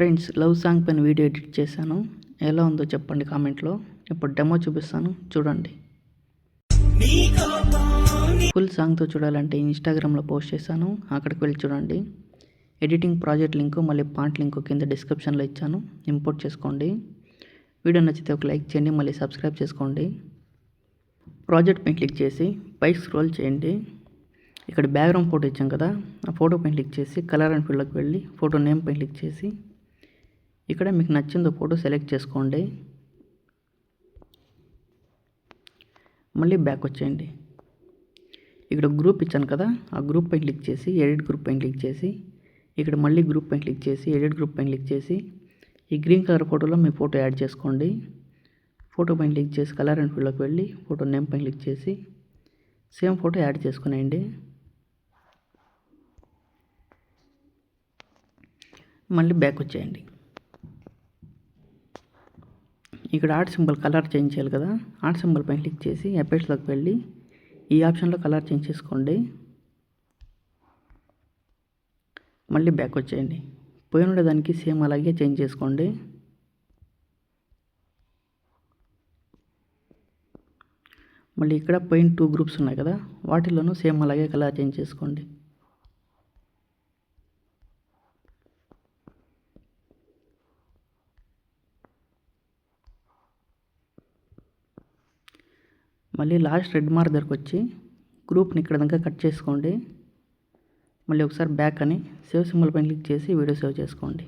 Friends, love song పైన video edit చేశాను. ఎలా ఉందో చెప్పండి కామెంట్లో. ఇప్పుడు డెమో చూపిస్తాను, చూడండి. ఫుల్ సాంగ్తో చూడాలంటే ఇన్స్టాగ్రామ్లో పోస్ట్ చేశాను, అక్కడికి వెళ్ళి చూడండి. ఎడిటింగ్ ప్రాజెక్ట్ లింకు మళ్ళీ పాంట్ లింకు కింద డిస్క్రిప్షన్లో ఇచ్చాను, ఇంపోర్ట్ చేసుకోండి. వీడియో నచ్చితే ఒక లైక్ చేయండి, మళ్ళీ సబ్స్క్రైబ్ చేసుకోండి. ప్రాజెక్ట్ పైన క్లిక్ చేసి పైకి స్క్రోల్ చేయండి. ఇక్కడ బ్యాక్గ్రౌండ్ ఫోటో ఇచ్చాం కదా, ఆ ఫోటో పైన క్లిక్ చేసి కలర్ అండ్ ఫీల్డ్లోకి వెళ్ళి ఫోటో నేమ్ పైన క్లిక్ చేసి ఇక్కడ మీకు నచ్చిందో ఫోటో సెలెక్ట్ చేసుకోండి. మళ్ళీ బ్యాక్ వచ్చేయండి. ఇక్కడ గ్రూప్ ఇచ్చాను కదా, ఆ గ్రూప్ పైన క్లిక్ చేసి ఎడిట్ గ్రూప్ పైన క్లిక్ చేసి ఇక్కడ మళ్ళీ గ్రూప్ పైన క్లిక్ చేసి ఎడిట్ గ్రూప్ పైన క్లిక్ చేసి ఈ గ్రీన్ కలర్ ఫోటోలో మీ ఫోటో యాడ్ చేసుకోండి. ఫోటో పైన క్లిక్ చేసి కలర్ అండ్ ఫీల్డ్లోకి వెళ్ళి ఫోటో నేమ్ పైన క్లిక్ చేసి సేమ్ ఫోటో యాడ్ చేసుకునేయండి. మళ్ళీ బ్యాక్ వచ్చేయండి. ఇక్కడ ఆర్ట్ సింబల్ కలర్ చేంజ్ చేయాలి కదా, ఆర్ట్ సింబల్ పైన క్లిక్ చేసి ఎఫెక్ట్స్లోకి వెళ్ళి ఈ ఆప్షన్లో కలర్ చేంజ్ చేసుకోండి. మళ్ళీ బ్యాక్ వచ్చేయండి. పోయిన ఉండేదానికి సేమ్ అలాగే చేంజ్ చేసుకోండి. మళ్ళీ ఇక్కడ పైన 2 గ్రూప్స్ ఉన్నాయి కదా, వాటిల్లోనూ సేమ్ అలాగే కలర్ చేంజ్ చేసుకోండి. మళ్ళీ లాస్ట్ రెడ్ మార్క్ దగ్గరకు వచ్చి గ్రూప్ని ఇక్కడ దాకా కట్ చేసుకోండి. మళ్ళీ ఒకసారి బ్యాక్ అని సేవ్ సింబల్ పైన క్లిక్ చేసి వీడియో సేవ్ చేసుకోండి.